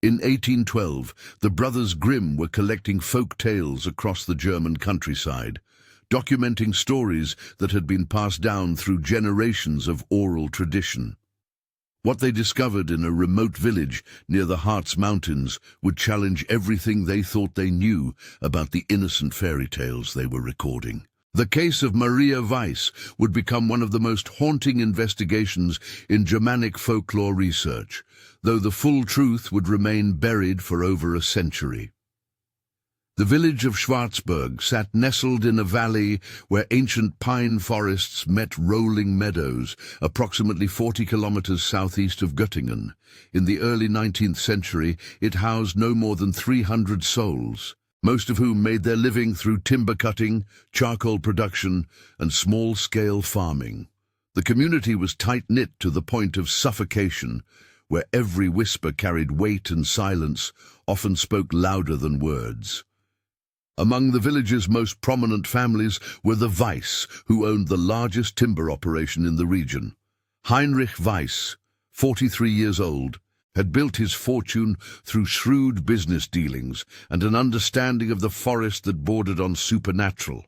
In 1812, the brothers Grimm were collecting folk tales across the German countryside, documenting stories that had been passed down through generations of oral tradition. What they discovered in a remote village near the Harz Mountains would challenge everything they thought they knew about the innocent fairy tales they were recording. The case of Maria Weiss would become one of the most haunting investigations in Germanic folklore research, though the full truth would remain buried for over a century. The village of Schwarzburg sat nestled in a valley where ancient pine forests met rolling meadows, approximately 40 kilometers southeast of Göttingen. In the early 19th century, it housed no more than 300 souls, most of whom made their living through timber cutting, charcoal production, and small-scale farming. The community was tight-knit to the point of suffocation, where every whisper carried weight and silence often spoke louder than words. Among the village's most prominent families were the Weiss, who owned the largest timber operation in the region. Heinrich Weiss, 43 years old, had built his fortune through shrewd business dealings and an understanding of the forest that bordered on supernatural.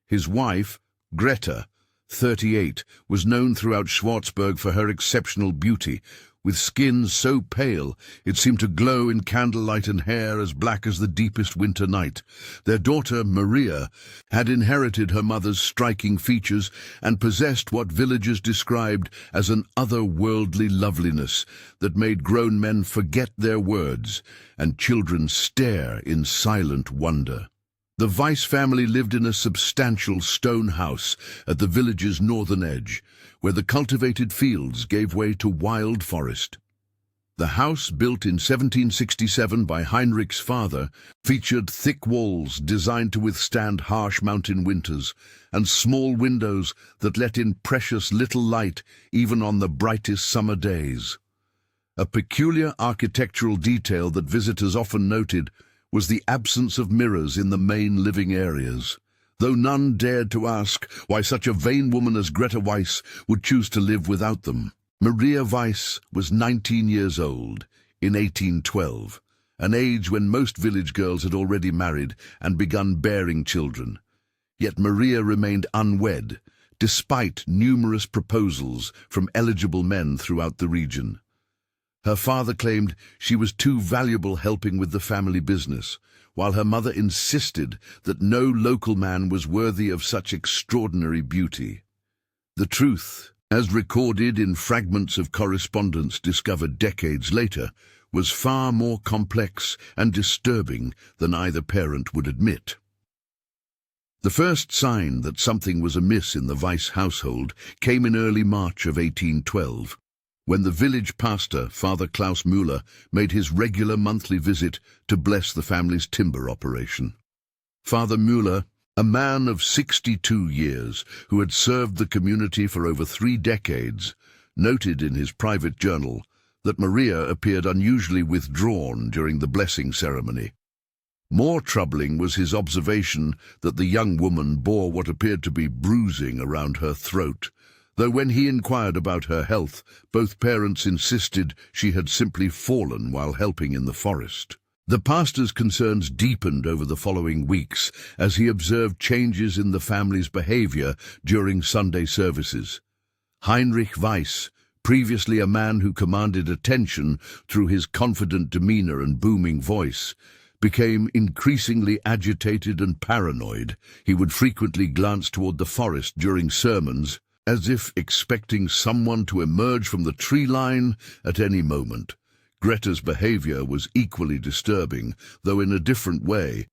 His wife, Greta, 38, was known throughout Schwarzburg for her exceptional beauty, with skin so pale it seemed to glow in candlelight and hair as black as the deepest winter night. Their daughter, Maria, had inherited her mother's striking features and possessed what villagers described as an otherworldly loveliness that made grown men forget their words and children stare in silent wonder. The Weiss family lived in a substantial stone house at the village's northern edge, where the cultivated fields gave way to wild forest. The house, built in 1767 by Heinrich's father, featured thick walls designed to withstand harsh mountain winters and small windows that let in precious little light even on the brightest summer days. A peculiar architectural detail that visitors often noted was the absence of mirrors in the main living areas, though none dared to ask why such a vain woman as Greta Weiss would choose to live without them. Maria Weiss was 19 years old in 1812, an age when most village girls had already married and begun bearing children. Yet Maria remained unwed, despite numerous proposals from eligible men throughout the region. Her father claimed she was too valuable helping with the family business, while her mother insisted that no local man was worthy of such extraordinary beauty. The truth, as recorded in fragments of correspondence discovered decades later, was far more complex and disturbing than either parent would admit. The first sign that something was amiss in the Weiss household came in early March of 1812. When the village pastor, Father Klaus Müller, made his regular monthly visit to bless the family's timber operation. Father Müller, a man of 62 years who had served the community for over 3 decades, noted in his private journal that Maria appeared unusually withdrawn during the blessing ceremony. More troubling was his observation that the young woman bore what appeared to be bruising around her throat, though when he inquired about her health, both parents insisted she had simply fallen while helping in the forest. The pastor's concerns deepened over the following weeks as he observed changes in the family's behavior during Sunday services. Heinrich Weiss, previously a man who commanded attention through his confident demeanor and booming voice, became increasingly agitated and paranoid. He would frequently glance toward the forest during sermons, as if expecting someone to emerge from the tree line at any moment. Greta's behavior was equally disturbing, though in a different way.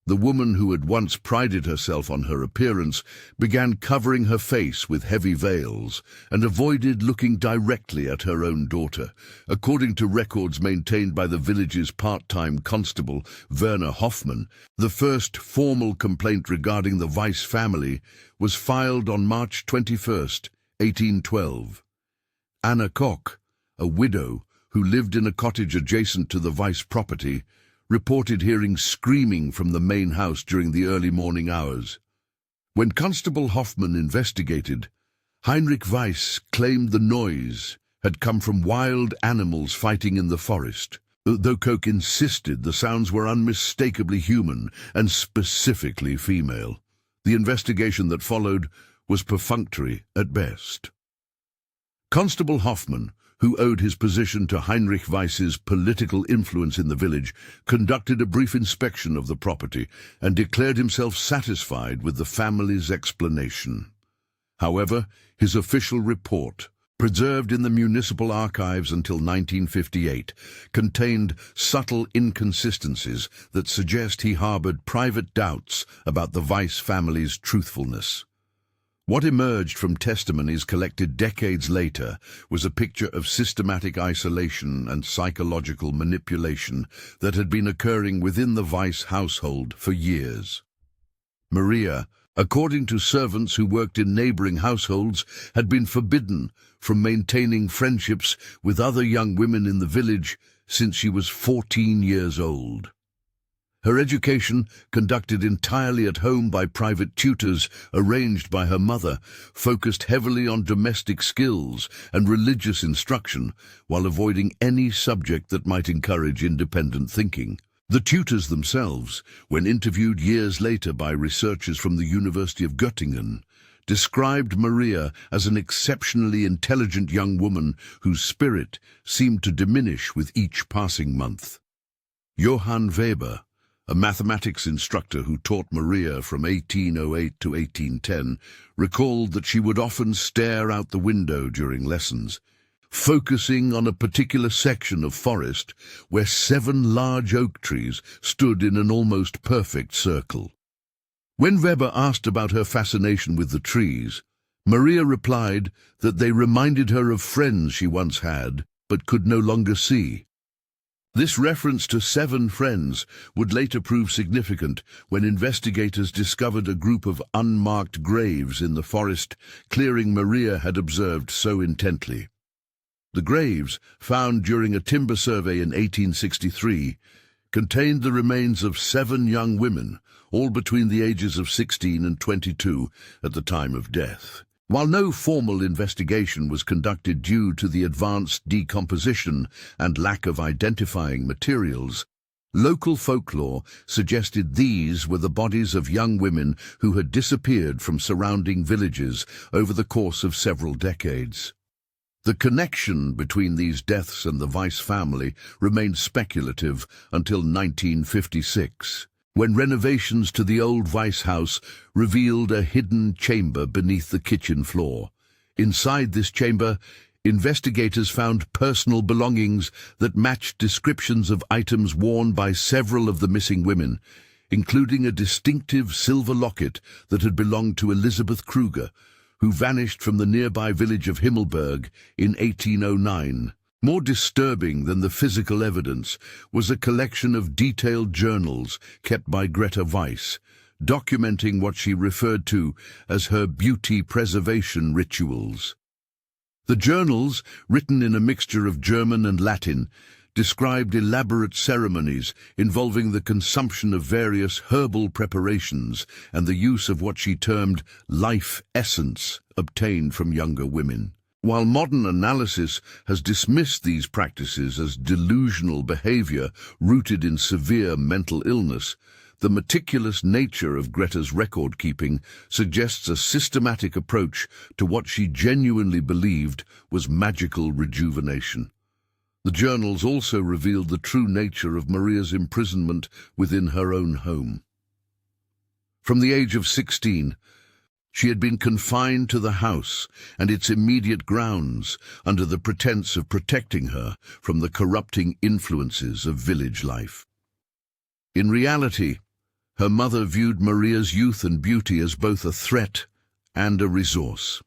The woman who had once prided herself on her appearance began covering her face with heavy veils and avoided looking directly at her own daughter. According to records maintained by the village's part-time constable, Werner Hoffmann, the first formal complaint regarding the Weiss family was filed on March 21, 1812. Anna Koch, a widow who lived in a cottage adjacent to the Weiss property, reported hearing screaming from the main house during the early morning hours. When Constable Hoffmann investigated, Heinrich Weiss claimed the noise had come from wild animals fighting in the forest. though Koch insisted the sounds were unmistakably human and specifically female. The investigation that followed was perfunctory at best. Constable Hoffman, who owed his position to Heinrich Weiss's political influence in the village, conducted a brief inspection of the property and declared himself satisfied with the family's explanation. However, his official report, preserved in the municipal archives until 1958, contained subtle inconsistencies that suggest he harbored private doubts about the Weiss family's truthfulness. What emerged from testimonies collected decades later was a picture of systematic isolation and psychological manipulation that had been occurring within the Weiss household for years. Maria, according to servants who worked in neighboring households, had been forbidden from maintaining friendships with other young women in the village since she was 14 years old. Her education, conducted entirely at home by private tutors arranged by her mother, focused heavily on domestic skills and religious instruction while avoiding any subject that might encourage independent thinking. The tutors themselves, when interviewed years later by researchers from the University of Göttingen, described Maria as an exceptionally intelligent young woman whose spirit seemed to diminish with each passing month. Johann Weber, a mathematics instructor who taught Maria from 1808 to 1810, recalled that she would often stare out the window during lessons, focusing on a particular section of forest where 7 large oak trees stood in an almost perfect circle. When Weber asked about her fascination with the trees, Maria replied that they reminded her of friends she once had but could no longer see. This reference to 7 friends would later prove significant when investigators discovered a group of unmarked graves in the forest clearing Maria had observed so intently. The graves, found during a timber survey in 1863, contained the remains of 7 young women, all between the ages of 16 and 22 at the time of death. While no formal investigation was conducted due to the advanced decomposition and lack of identifying materials, local folklore suggested these were the bodies of young women who had disappeared from surrounding villages over the course of several decades. The connection between these deaths and the Weiss family remained speculative until 1956, when renovations to the old Weiss house revealed a hidden chamber beneath the kitchen floor. Inside this chamber, investigators found personal belongings that matched descriptions of items worn by several of the missing women, including a distinctive silver locket that had belonged to Elizabeth Kruger, who vanished from the nearby village of Himmelberg in 1809. More disturbing than the physical evidence was a collection of detailed journals kept by Greta Weiss, documenting what she referred to as her beauty preservation rituals. The journals, written in a mixture of German and Latin, described elaborate ceremonies involving the consumption of various herbal preparations and the use of what she termed life essence obtained from younger women. While modern analysis has dismissed these practices as delusional behavior rooted in severe mental illness, the meticulous nature of Greta's record-keeping suggests a systematic approach to what she genuinely believed was magical rejuvenation. The journals also revealed the true nature of Maria's imprisonment within her own home. From the age of 16, she had been confined to the house and its immediate grounds under the pretense of protecting her from the corrupting influences of village life. In reality, her mother viewed Maria's youth and beauty as both a threat and a resource.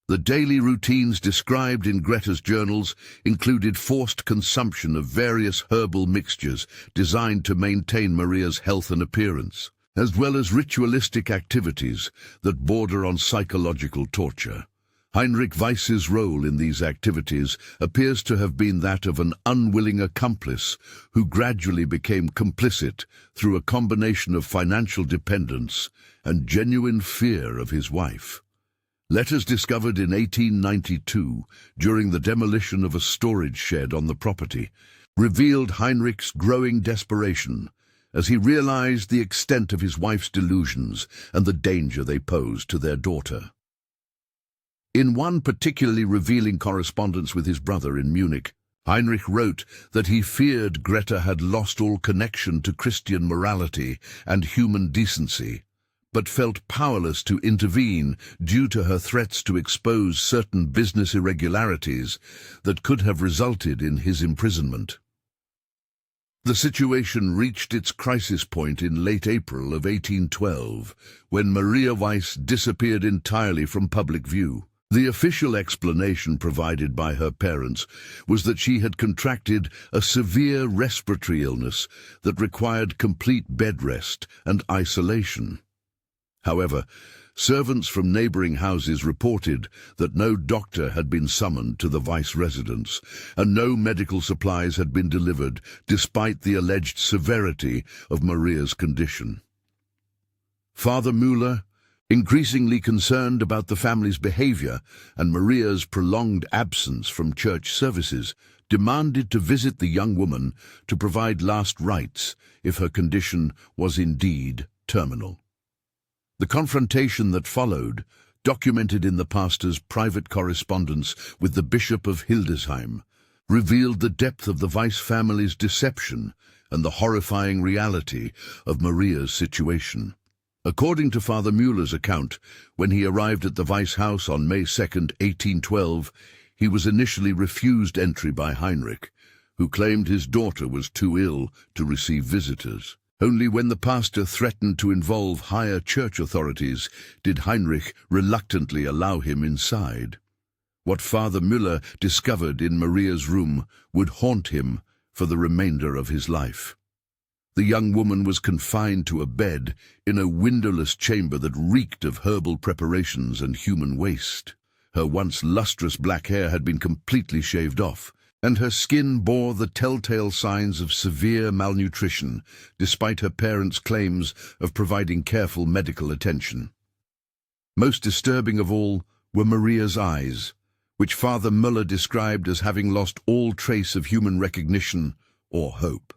The daily routines described in Greta's journals included forced consumption of various herbal mixtures designed to maintain Maria's health and appearance, as well as ritualistic activities that border on psychological torture. Heinrich Weiss's role in these activities appears to have been that of an unwilling accomplice who gradually became complicit through a combination of financial dependence and genuine fear of his wife. Letters discovered in 1892 during the demolition of a storage shed on the property revealed Heinrich's growing desperation as he realized the extent of his wife's delusions and the danger they posed to their daughter. In one particularly revealing correspondence with his brother in Munich, Heinrich wrote that he feared Greta had lost all connection to Christian morality and human decency, but felt powerless to intervene due to her threats to expose certain business irregularities that could have resulted in his imprisonment. The situation reached its crisis point in late April of 1812, when Maria Weiss disappeared entirely from public view. The official explanation provided by her parents was that she had contracted a severe respiratory illness that required complete bed rest and isolation. However, servants from neighboring houses reported that no doctor had been summoned to the Weiss residence, and no medical supplies had been delivered, despite the alleged severity of Maria's condition. Father Müller, increasingly concerned about the family's behavior and Maria's prolonged absence from church services, demanded to visit the young woman to provide last rites if her condition was indeed terminal. The confrontation that followed, documented in the pastor's private correspondence with the Bishop of Hildesheim, revealed the depth of the Weiss family's deception and the horrifying reality of Maria's situation. According to Father Müller's account, when he arrived at the Weiss house on May 2, 1812, he was initially refused entry by Heinrich, who claimed his daughter was too ill to receive visitors. Only when the pastor threatened to involve higher church authorities did Heinrich reluctantly allow him inside. What Father Müller discovered in Maria's room would haunt him for the remainder of his life. The young woman was confined to a bed in a windowless chamber that reeked of herbal preparations and human waste. Her once lustrous black hair had been completely shaved off, and her skin bore the telltale signs of severe malnutrition, despite her parents' claims of providing careful medical attention. Most disturbing of all were Maria's eyes, which Father Müller described as having lost all trace of human recognition or hope.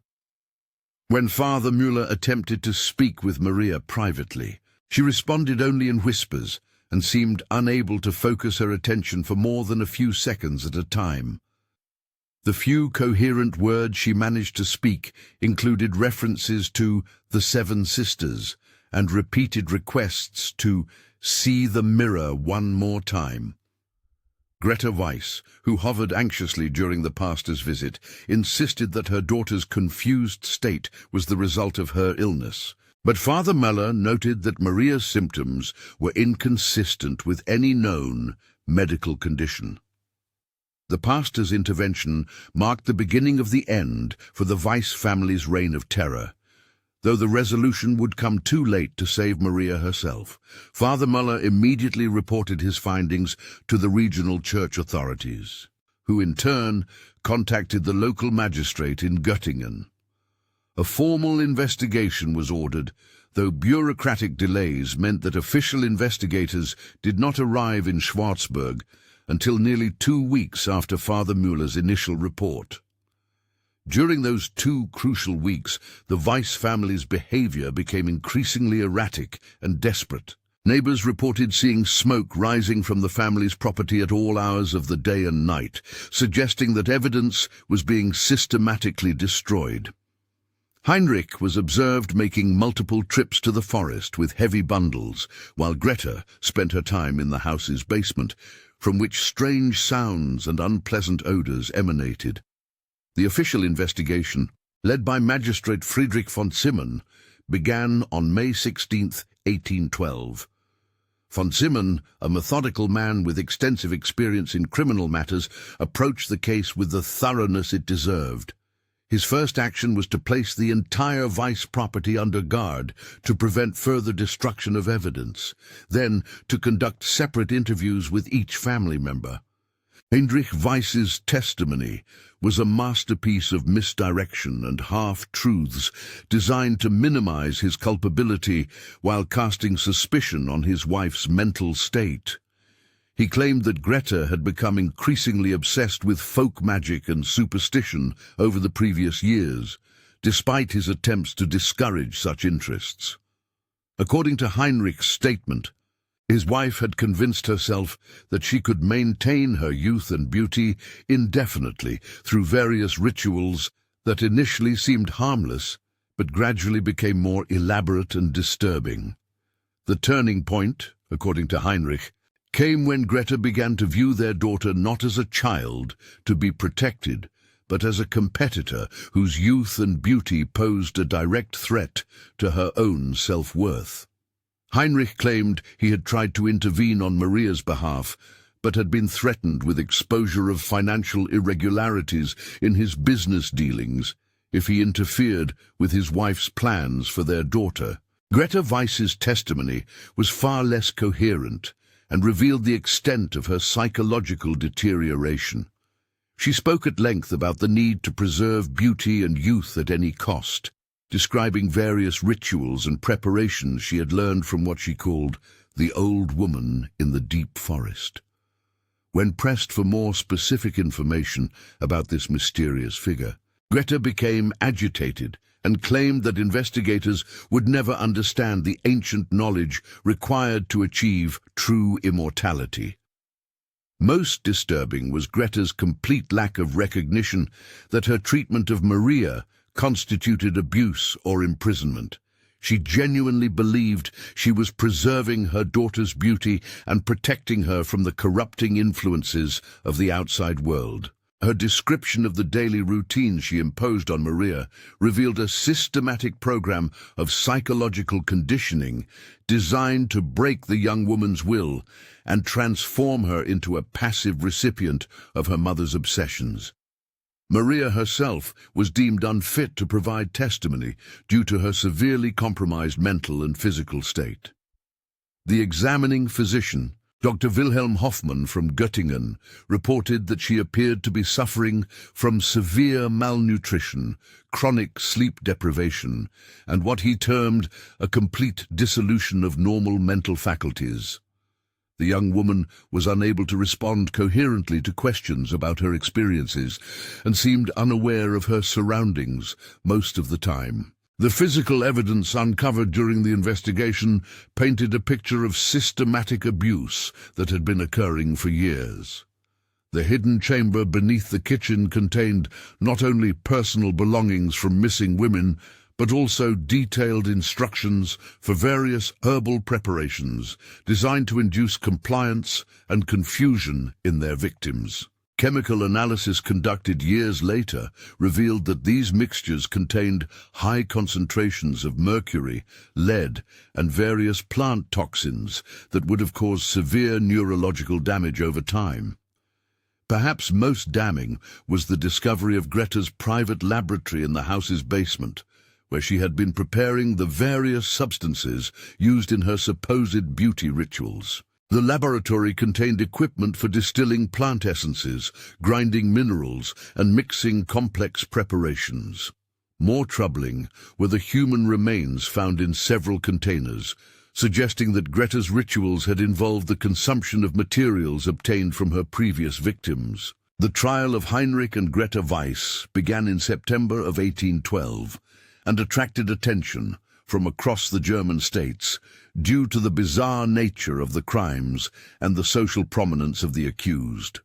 When Father Müller attempted to speak with Maria privately, she responded only in whispers and seemed unable to focus her attention for more than a few seconds at a time. The few coherent words she managed to speak included references to the Seven Sisters and repeated requests to see the mirror one more time. Greta Weiss, who hovered anxiously during the pastor's visit, insisted that her daughter's confused state was the result of her illness. But Father Müller noted that Maria's symptoms were inconsistent with any known medical condition. The pastor's intervention marked the beginning of the end for the Weiss family's reign of terror. Though the resolution would come too late to save Maria herself, Father Müller immediately reported his findings to the regional church authorities, who in turn contacted the local magistrate in Göttingen. A formal investigation was ordered, though bureaucratic delays meant that official investigators did not arrive in Schwarzburg until nearly 2 weeks after Father Müller's initial report. During those 2 crucial weeks, the Weiss family's behavior became increasingly erratic and desperate. Neighbors reported seeing smoke rising from the family's property at all hours of the day and night, suggesting that evidence was being systematically destroyed. Heinrich was observed making multiple trips to the forest with heavy bundles, while Greta spent her time in the house's basement, from which strange sounds and unpleasant odors emanated. The official investigation, led by Magistrate Friedrich von Zimmern, began on May 16, 1812. Von Zimmern, a methodical man with extensive experience in criminal matters, approached the case with the thoroughness it deserved. His first action was to place the entire Weiss property under guard to prevent further destruction of evidence, then to conduct separate interviews with each family member. Heinrich Weiss's testimony was a masterpiece of misdirection and half-truths designed to minimize his culpability while casting suspicion on his wife's mental state. He claimed that Greta had become increasingly obsessed with folk magic and superstition over the previous years, despite his attempts to discourage such interests. According to Heinrich's statement, his wife had convinced herself that she could maintain her youth and beauty indefinitely through various rituals that initially seemed harmless, but gradually became more elaborate and disturbing. The turning point, according to Heinrich, came when Greta began to view their daughter not as a child to be protected, but as a competitor whose youth and beauty posed a direct threat to her own self-worth. Heinrich claimed he had tried to intervene on Maria's behalf, but had been threatened with exposure of financial irregularities in his business dealings if he interfered with his wife's plans for their daughter. Greta Weiss's testimony was far less coherent and revealed the extent of her psychological deterioration. She spoke at length about the need to preserve beauty and youth at any cost, describing various rituals and preparations she had learned from what she called the old woman in the deep forest. When pressed for more specific information about this mysterious figure, Greta became agitated and claimed that investigators would never understand the ancient knowledge required to achieve true immortality. Most disturbing was Greta's complete lack of recognition that her treatment of Maria constituted abuse or imprisonment. She genuinely believed she was preserving her daughter's beauty and protecting her from the corrupting influences of the outside world. Her description of the daily routine she imposed on Maria revealed a systematic program of psychological conditioning designed to break the young woman's will and transform her into a passive recipient of her mother's obsessions. Maria herself was deemed unfit to provide testimony due to her severely compromised mental and physical state. The examining physician, Dr. Wilhelm Hoffmann from Göttingen, reported that she appeared to be suffering from severe malnutrition, chronic sleep deprivation, and what he termed a complete dissolution of normal mental faculties. The young woman was unable to respond coherently to questions about her experiences and seemed unaware of her surroundings most of the time. The physical evidence uncovered during the investigation painted a picture of systematic abuse that had been occurring for years. The hidden chamber beneath the kitchen contained not only personal belongings from missing women, but also detailed instructions for various herbal preparations designed to induce compliance and confusion in their victims. Chemical analysis conducted years later revealed that these mixtures contained high concentrations of mercury, lead, and various plant toxins that would have caused severe neurological damage over time. Perhaps most damning was the discovery of Greta's private laboratory in the house's basement, where she had been preparing the various substances used in her supposed beauty rituals. The laboratory contained equipment for distilling plant essences, grinding minerals, and mixing complex preparations. More troubling were the human remains found in several containers, suggesting that Greta's rituals had involved the consumption of materials obtained from her previous victims. The trial of Heinrich and Greta Weiss began in September of 1812 and attracted attention from across the German states due to the bizarre nature of the crimes and the social prominence of the accused.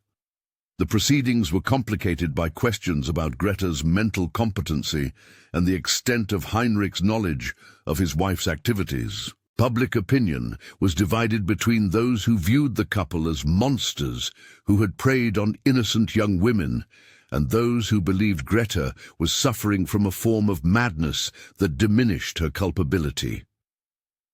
The proceedings were complicated by questions about Greta's mental competency and the extent of Heinrich's knowledge of his wife's activities. Public opinion was divided between those who viewed the couple as monsters who had preyed on innocent young women and those who believed Greta was suffering from a form of madness that diminished her culpability.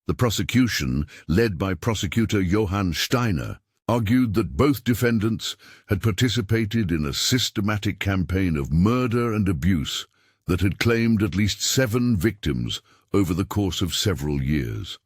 The prosecution, led by prosecutor Johann Steiner, argued that both defendants had participated in a systematic campaign of murder and abuse that had claimed at least 7 victims over the course of several years.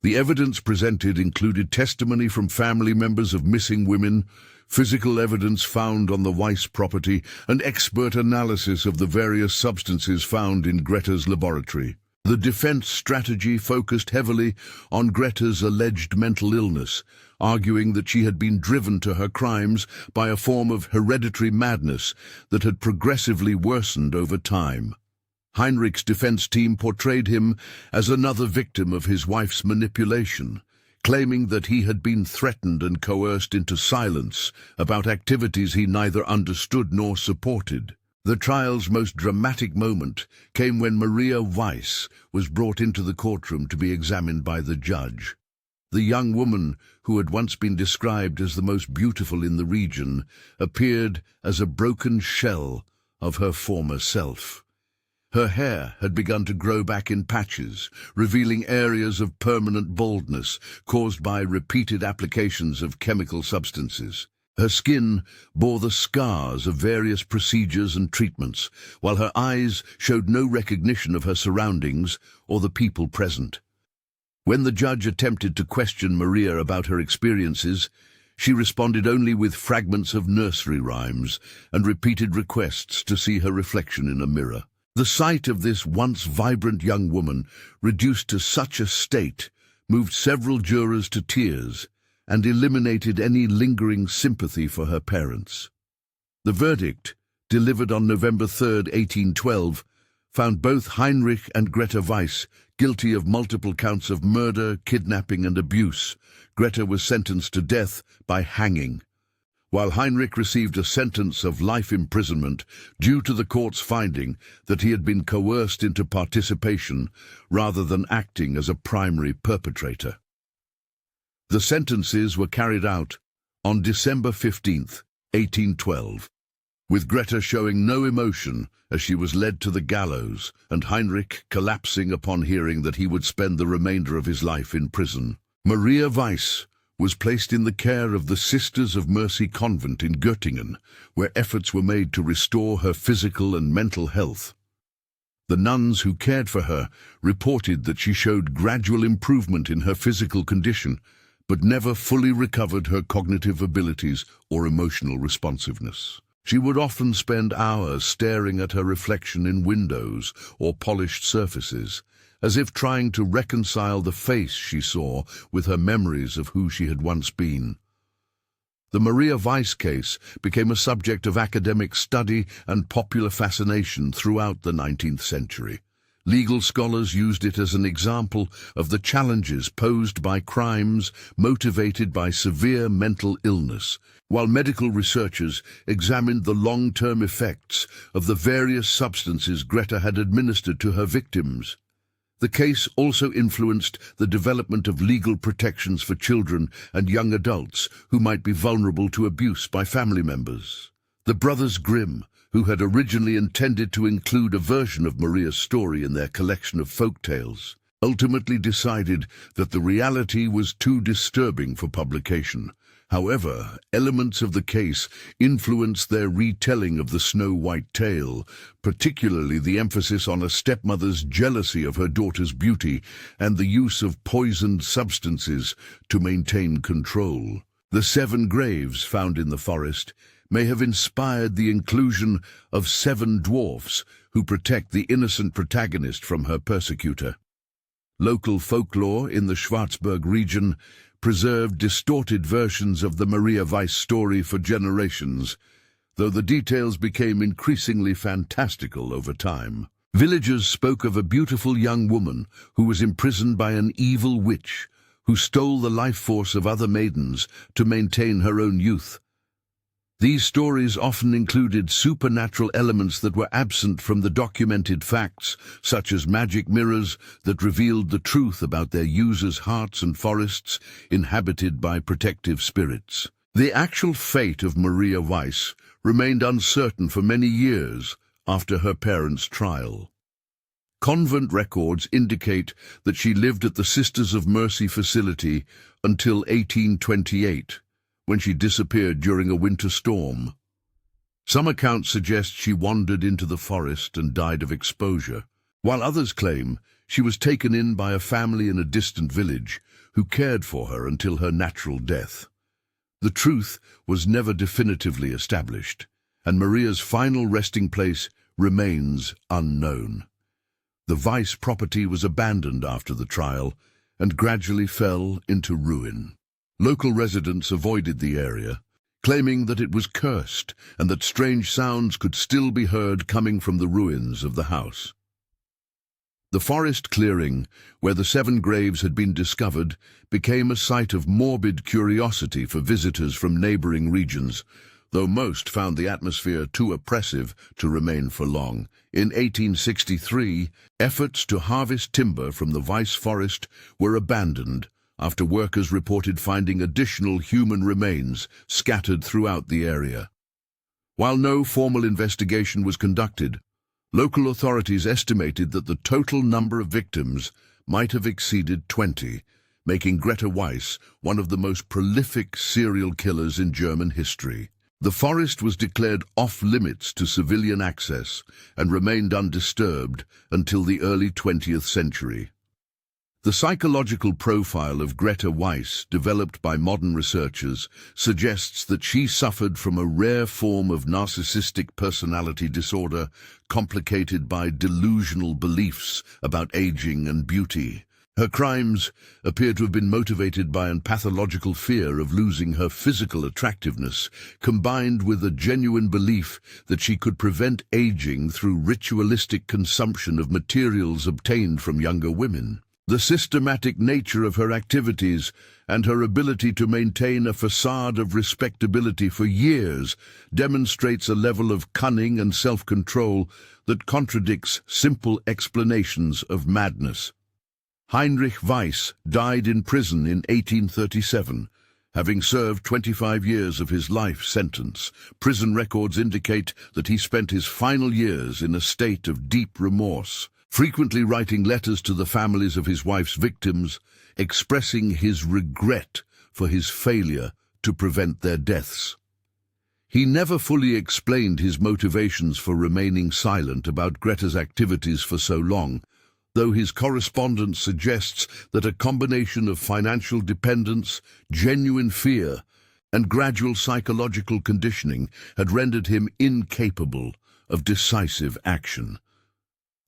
The evidence presented included testimony from family members of missing women, physical evidence found on the Weiss property, and expert analysis of the various substances found in Greta's laboratory. The defense strategy focused heavily on Greta's alleged mental illness, arguing that she had been driven to her crimes by a form of hereditary madness that had progressively worsened over time. Heinrich's defense team portrayed him as another victim of his wife's manipulation, claiming that he had been threatened and coerced into silence about activities he neither understood nor supported. The trial's most dramatic moment came when Maria Weiss was brought into the courtroom to be examined by the judge. The young woman, who had once been described as the most beautiful in the region, appeared as a broken shell of her former self. Her hair had begun to grow back in patches, revealing areas of permanent baldness caused by repeated applications of chemical substances. Her skin bore the scars of various procedures and treatments, while her eyes showed no recognition of her surroundings or the people present. When the judge attempted to question Maria about her experiences, she responded only with fragments of nursery rhymes and repeated requests to see her reflection in a mirror. The sight of this once vibrant young woman, reduced to such a state, moved several jurors to tears and eliminated any lingering sympathy for her parents. The verdict, delivered on November 3, 1812, found both Heinrich and Greta Weiss guilty of multiple counts of murder, kidnapping, and abuse. Greta was sentenced to death by hanging, while Heinrich received a sentence of life imprisonment due to the court's finding that he had been coerced into participation rather than acting as a primary perpetrator. The sentences were carried out on December 15, 1812, with Greta showing no emotion as she was led to the gallows and Heinrich collapsing upon hearing that he would spend the remainder of his life in prison. Maria Weiss was placed in the care of the Sisters of Mercy Convent in Göttingen, where efforts were made to restore her physical and mental health. The nuns who cared for her reported that she showed gradual improvement in her physical condition, but never fully recovered her cognitive abilities or emotional responsiveness. She would often spend hours staring at her reflection in windows or polished surfaces, as if trying to reconcile the face she saw with her memories of who she had once been. The Maria Weiss case became a subject of academic study and popular fascination throughout the 19th century. Legal scholars used it as an example of the challenges posed by crimes motivated by severe mental illness, while medical researchers examined the long-term effects of the various substances Greta had administered to her victims. The case also influenced the development of legal protections for children and young adults who might be vulnerable to abuse by family members. The brothers Grimm, who had originally intended to include a version of Maria's story in their collection of folk tales, ultimately decided that the reality was too disturbing for publication. However, elements of the case influenced their retelling of the Snow White tale, particularly the emphasis on a stepmother's jealousy of her daughter's beauty and the use of poisoned substances to maintain control. The 7 graves found in the forest may have inspired the inclusion of 7 dwarfs who protect the innocent protagonist from her persecutor. Local folklore in the Schwarzburg region preserved distorted versions of the Maria Weiss story for generations, though the details became increasingly fantastical over time. Villagers spoke of a beautiful young woman who was imprisoned by an evil witch who stole the life force of other maidens to maintain her own youth. These stories often included supernatural elements that were absent from the documented facts, such as magic mirrors that revealed the truth about their users' hearts and forests inhabited by protective spirits. The actual fate of Maria Weiss remained uncertain for many years after her parents' trial. Convent records indicate that she lived at the Sisters of Mercy facility until 1828. When she disappeared during a winter storm. Some accounts suggest she wandered into the forest and died of exposure, while others claim she was taken in by a family in a distant village who cared for her until her natural death. The truth was never definitively established, and Maria's final resting place remains unknown. The Weiss property was abandoned after the trial and gradually fell into ruin. Local residents avoided the area, claiming that it was cursed and that strange sounds could still be heard coming from the ruins of the house. The forest clearing, where the 7 graves had been discovered, became a site of morbid curiosity for visitors from neighboring regions, though most found the atmosphere too oppressive to remain for long. In 1863, efforts to harvest timber from the Weiss forest were abandoned after workers reported finding additional human remains scattered throughout the area. While no formal investigation was conducted, local authorities estimated that the total number of victims might have exceeded 20, making Grete Weiss one of the most prolific serial killers in German history. The forest was declared off-limits to civilian access and remained undisturbed until the early 20th century. The psychological profile of Grete Weiss, developed by modern researchers, suggests that she suffered from a rare form of narcissistic personality disorder complicated by delusional beliefs about aging and beauty. Her crimes appear to have been motivated by a pathological fear of losing her physical attractiveness, combined with a genuine belief that she could prevent aging through ritualistic consumption of materials obtained from younger women. The systematic nature of her activities and her ability to maintain a facade of respectability for years demonstrates a level of cunning and self-control that contradicts simple explanations of madness. Heinrich Weiss died in prison in 1837, having served 25 years of his life sentence. Prison records indicate that he spent his final years in a state of deep remorse, frequently writing letters to the families of his wife's victims, expressing his regret for his failure to prevent their deaths. He never fully explained his motivations for remaining silent about Grete's activities for so long, though his correspondence suggests that a combination of financial dependence, genuine fear, and gradual psychological conditioning had rendered him incapable of decisive action.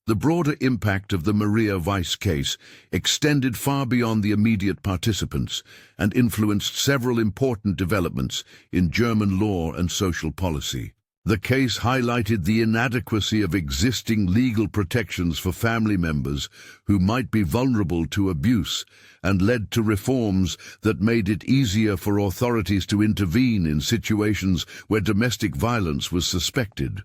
The broader impact of the Maria Weiss case extended far beyond the immediate participants and influenced several important developments in German law and social policy. The case highlighted the inadequacy of existing legal protections for family members who might be vulnerable to abuse and led to reforms that made it easier for authorities to intervene in situations where domestic violence was suspected.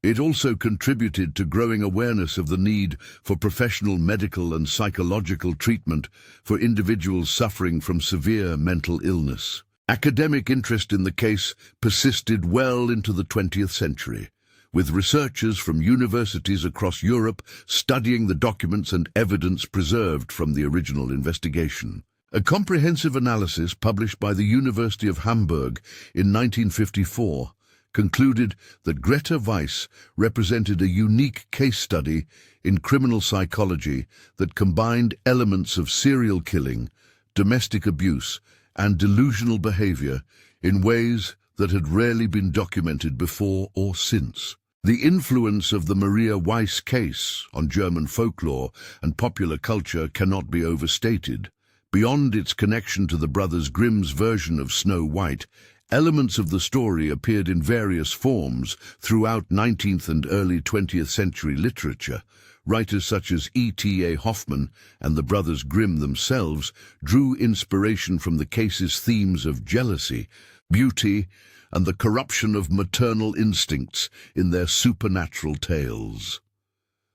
It also contributed to growing awareness of the need for professional medical and psychological treatment for individuals suffering from severe mental illness. Academic interest in the case persisted well into the 20th century, with researchers from universities across Europe studying the documents and evidence preserved from the original investigation. A comprehensive analysis published by the University of Hamburg in 1954 concluded that Grete Weiss represented a unique case study in criminal psychology that combined elements of serial killing, domestic abuse, and delusional behavior in ways that had rarely been documented before or since. The influence of the Maria Weiss case on German folklore and popular culture cannot be overstated. Beyond its connection to the Brothers Grimm's version of Snow White, elements of the story appeared in various forms throughout 19th and early 20th century literature. Writers such as E.T.A. Hoffmann and the Brothers Grimm themselves drew inspiration from the case's themes of jealousy, beauty, and the corruption of maternal instincts in their supernatural tales.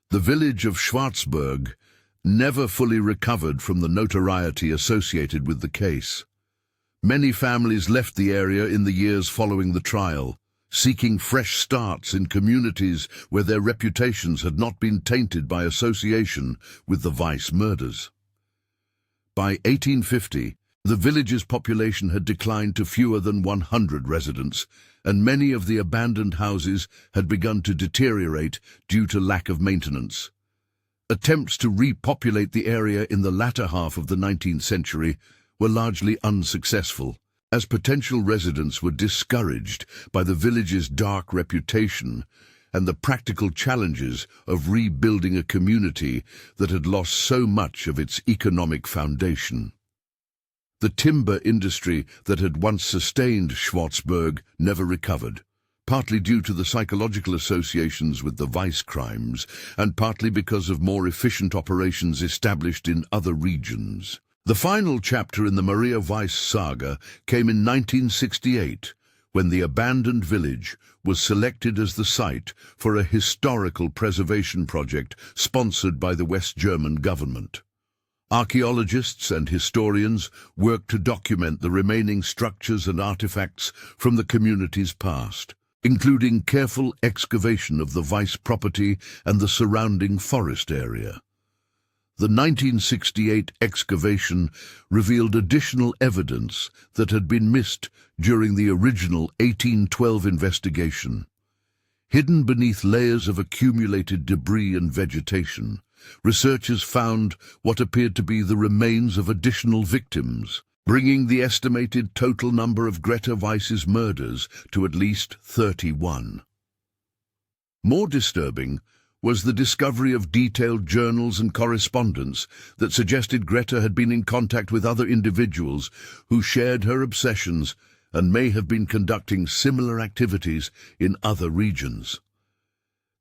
The village of Schwarzburg never fully recovered from the notoriety associated with the case. Many families left the area in the years following the trial, seeking fresh starts in communities where their reputations had not been tainted by association with the Weiss murders. By 1850, the village's population had declined to fewer than 100 residents, and many of the abandoned houses had begun to deteriorate due to lack of maintenance. Attempts to repopulate the area in the latter half of the 19th century were largely unsuccessful, as potential residents were discouraged by the village's dark reputation and the practical challenges of rebuilding a community that had lost so much of its economic foundation. The timber industry that had once sustained Schwarzburg never recovered, partly due to the psychological associations with the vice crimes, and partly because of more efficient operations established in other regions. The final chapter in the Maria Weiss saga came in 1968, when the abandoned village was selected as the site for a historical preservation project sponsored by the West German government. Archaeologists and historians worked to document the remaining structures and artifacts from the community's past, including careful excavation of the Weiss property and the surrounding forest area. The 1968 excavation revealed additional evidence that had been missed during the original 1812 investigation. Hidden beneath layers of accumulated debris and vegetation, researchers found what appeared to be the remains of additional victims, bringing the estimated total number of Grete Weiss's murders to at least 31. More disturbing was the discovery of detailed journals and correspondence that suggested Grete had been in contact with other individuals who shared her obsessions and may have been conducting similar activities in other regions.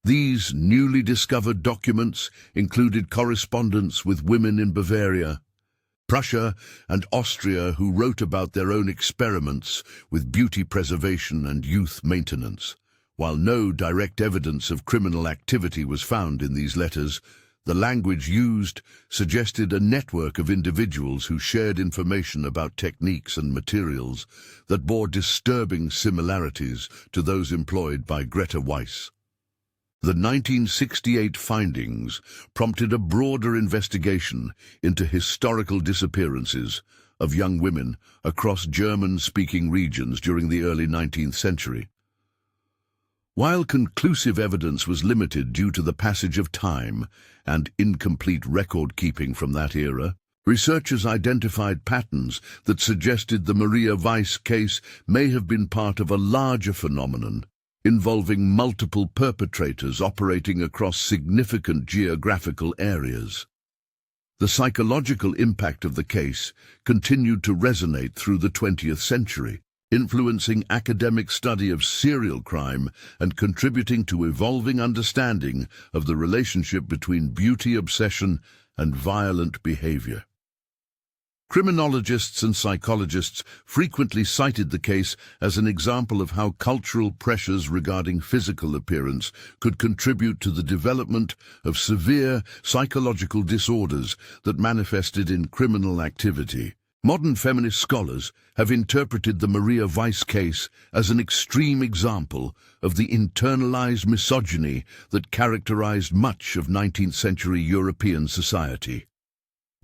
These newly discovered documents included correspondence with women in Bavaria, Prussia, and Austria who wrote about their own experiments with beauty preservation and youth maintenance. While no direct evidence of criminal activity was found in these letters, the language used suggested a network of individuals who shared information about techniques and materials that bore disturbing similarities to those employed by Grete Weiss. The 1968 findings prompted a broader investigation into historical disappearances of young women across German-speaking regions during the early 19th century. While conclusive evidence was limited due to the passage of time and incomplete record-keeping from that era, researchers identified patterns that suggested the Maria Weiss case may have been part of a larger phenomenon involving multiple perpetrators operating across significant geographical areas. The psychological impact of the case continued to resonate through the 20th century, influencing academic study of serial crime and contributing to evolving understanding of the relationship between beauty obsession and violent behavior. Criminologists and psychologists frequently cited the case as an example of how cultural pressures regarding physical appearance could contribute to the development of severe psychological disorders that manifested in criminal activity. Modern feminist scholars have interpreted the Maria Weiss case as an extreme example of the internalized misogyny that characterized much of 19th century European society.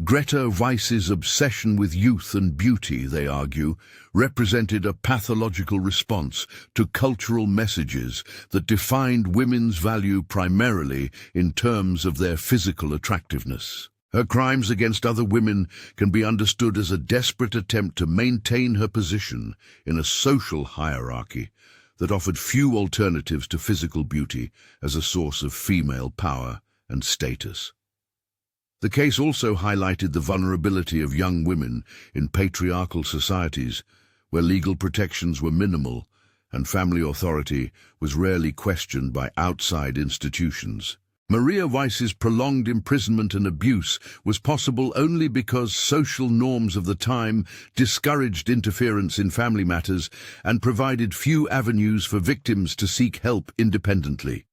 Grete Weiss's obsession with youth and beauty, they argue, represented a pathological response to cultural messages that defined women's value primarily in terms of their physical attractiveness. Her crimes against other women can be understood as a desperate attempt to maintain her position in a social hierarchy that offered few alternatives to physical beauty as a source of female power and status. The case also highlighted the vulnerability of young women in patriarchal societies where legal protections were minimal and family authority was rarely questioned by outside institutions. Maria Weiss's prolonged imprisonment and abuse was possible only because social norms of the time discouraged interference in family matters and provided few avenues for victims to seek help independently.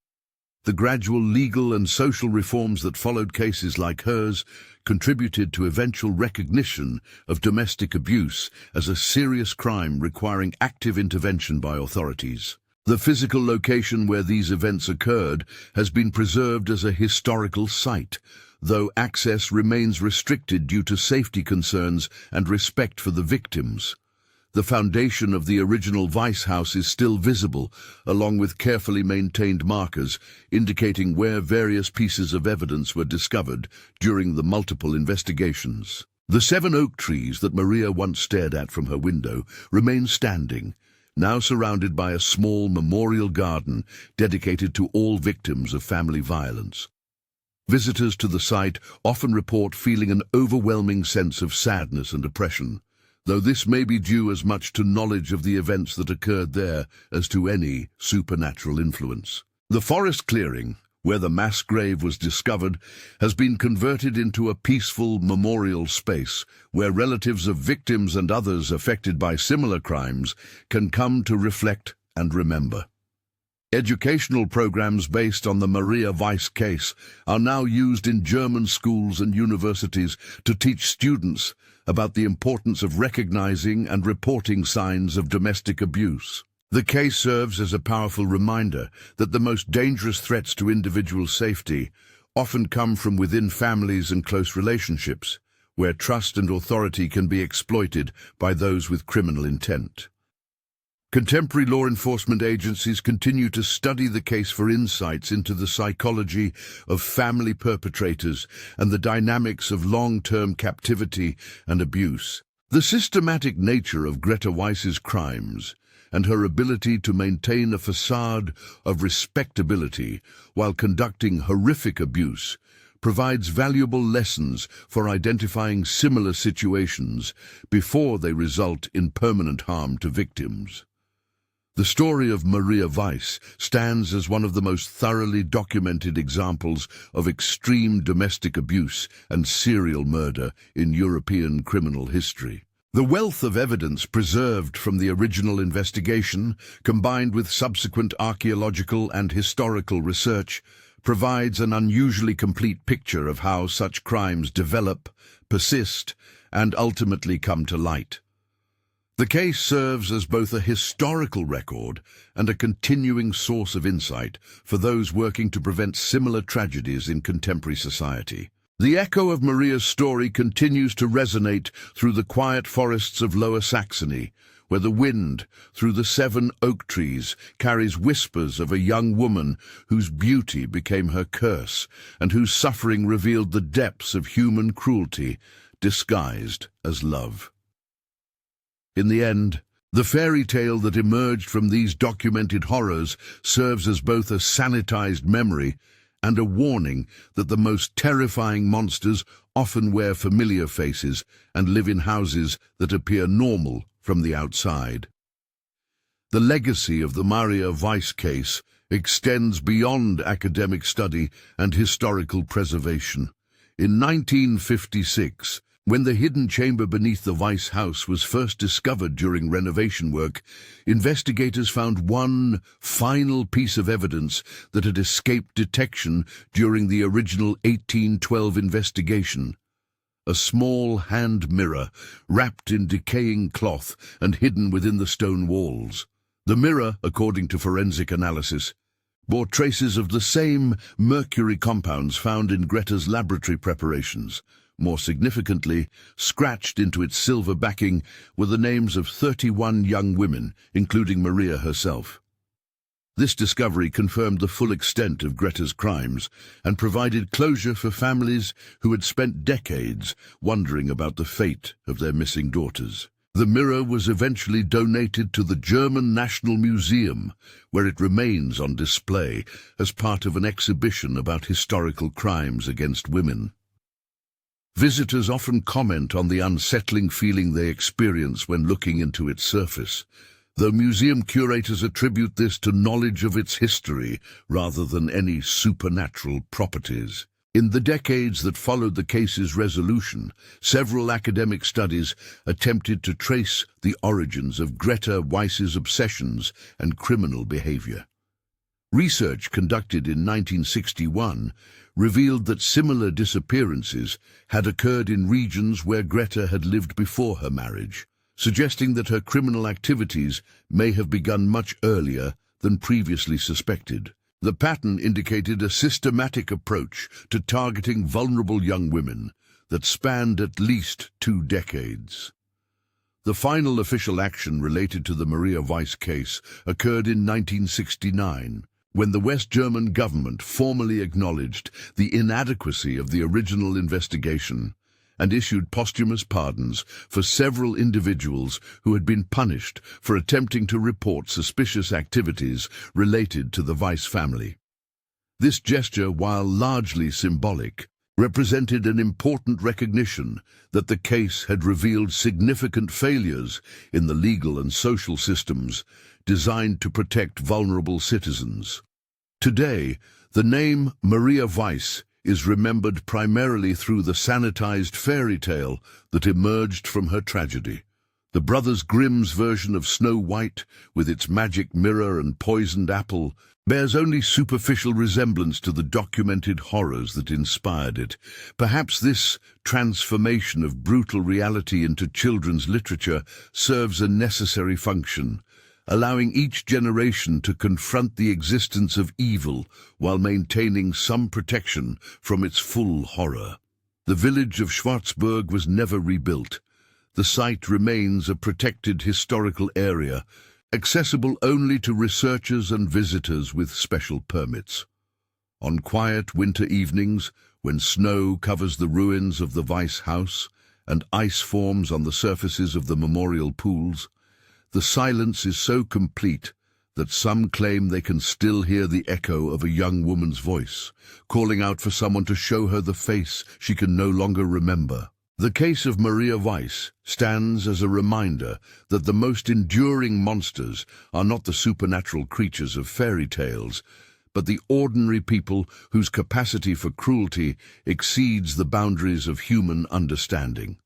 The gradual legal and social reforms that followed cases like hers contributed to eventual recognition of domestic abuse as a serious crime requiring active intervention by authorities. The physical location where these events occurred has been preserved as a historical site, though access remains restricted due to safety concerns and respect for the victims. The foundation of the original Weiss house is still visible, along with carefully maintained markers indicating where various pieces of evidence were discovered during the multiple investigations. The 7 oak trees that Maria once stared at from her window remain standing, now surrounded by a small memorial garden dedicated to all victims of family violence. Visitors to the site often report feeling an overwhelming sense of sadness and oppression, though this may be due as much to knowledge of the events that occurred there as to any supernatural influence. The forest clearing, where the mass grave was discovered, has been converted into a peaceful memorial space where relatives of victims and others affected by similar crimes can come to reflect and remember. Educational programs based on the Maria Weiss case are now used in German schools and universities to teach students about the importance of recognizing and reporting signs of domestic abuse. The case serves as a powerful reminder that the most dangerous threats to individual safety often come from within families and close relationships, where trust and authority can be exploited by those with criminal intent. Contemporary law enforcement agencies continue to study the case for insights into the psychology of family perpetrators and the dynamics of long-term captivity and abuse. The systematic nature of Greta Weiss's crimes and her ability to maintain a facade of respectability while conducting horrific abuse provides valuable lessons for identifying similar situations before they result in permanent harm to victims. The story of Maria Weiss stands as one of the most thoroughly documented examples of extreme domestic abuse and serial murder in European criminal history. The wealth of evidence preserved from the original investigation, combined with subsequent archaeological and historical research, provides an unusually complete picture of how such crimes develop, persist, and ultimately come to light. The case serves as both a historical record and a continuing source of insight for those working to prevent similar tragedies in contemporary society. The echo of Maria's story continues to resonate through the quiet forests of Lower Saxony, where the wind, through the 7 oak trees, carries whispers of a young woman whose beauty became her curse and whose suffering revealed the depths of human cruelty disguised as love. In the end, the fairy tale that emerged from these documented horrors serves as both a sanitized memory and a warning that the most terrifying monsters often wear familiar faces and live in houses that appear normal from the outside. The legacy of the Maria Weiss case extends beyond academic study and historical preservation. In 1956, when the hidden chamber beneath the Weiss house was first discovered during renovation work, investigators found one final piece of evidence that had escaped detection during the original 1812 investigation: a small hand mirror wrapped in decaying cloth and hidden within the stone walls. The mirror, according to forensic analysis, bore traces of the same mercury compounds found in Greta's laboratory preparations. More significantly, scratched into its silver backing were the names of 31 young women, including Maria herself. This discovery confirmed the full extent of Greta's crimes and provided closure for families who had spent decades wondering about the fate of their missing daughters. The mirror was eventually donated to the German National Museum, where it remains on display as part of an exhibition about historical crimes against women. Visitors often comment on the unsettling feeling they experience when looking into its surface, though museum curators attribute this to knowledge of its history rather than any supernatural properties. In the decades that followed the case's resolution, several academic studies attempted to trace the origins of Greta Weiss's obsessions and criminal behavior. Research conducted in 1961 revealed that similar disappearances had occurred in regions where Greta had lived before her marriage, suggesting that her criminal activities may have begun much earlier than previously suspected. The pattern indicated a systematic approach to targeting vulnerable young women that spanned at least 2 decades. The final official action related to the Maria Weiss case occurred in 1969, when the West German government formally acknowledged the inadequacy of the original investigation and issued posthumous pardons for several individuals who had been punished for attempting to report suspicious activities related to the Weiss family. This gesture, while largely symbolic, represented an important recognition that the case had revealed significant failures in the legal and social systems designed to protect vulnerable citizens. Today, the name Maria Weiss is remembered primarily through the sanitized fairy tale that emerged from her tragedy. The Brothers Grimm's version of Snow White, with its magic mirror and poisoned apple, bears only superficial resemblance to the documented horrors that inspired it. Perhaps this transformation of brutal reality into children's literature serves a necessary function, allowing each generation to confront the existence of evil while maintaining some protection from its full horror. The village of Schwarzburg was never rebuilt. The site remains a protected historical area, accessible only to researchers and visitors with special permits. On quiet winter evenings, when snow covers the ruins of the Weiss house and ice forms on the surfaces of the memorial pools, the silence is so complete that some claim they can still hear the echo of a young woman's voice, calling out for someone to show her the face she can no longer remember. The case of Maria Weiss stands as a reminder that the most enduring monsters are not the supernatural creatures of fairy tales, but the ordinary people whose capacity for cruelty exceeds the boundaries of human understanding.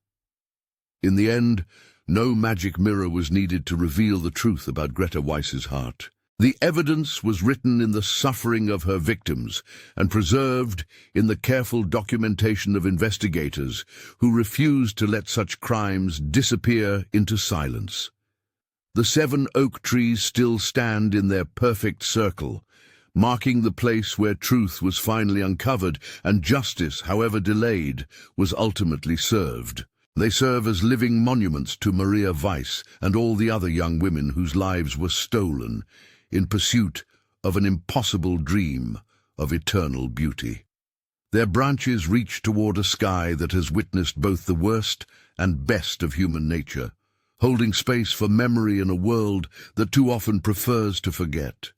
In the end, no magic mirror was needed to reveal the truth about Greta Weiss's heart. The evidence was written in the suffering of her victims and preserved in the careful documentation of investigators who refused to let such crimes disappear into silence. The 7 oak trees still stand in their perfect circle, marking the place where truth was finally uncovered and justice, however delayed, was ultimately served. They serve as living monuments to Maria Weiss and all the other young women whose lives were stolen in pursuit of an impossible dream of eternal beauty. Their branches reach toward a sky that has witnessed both the worst and best of human nature, holding space for memory in a world that too often prefers to forget.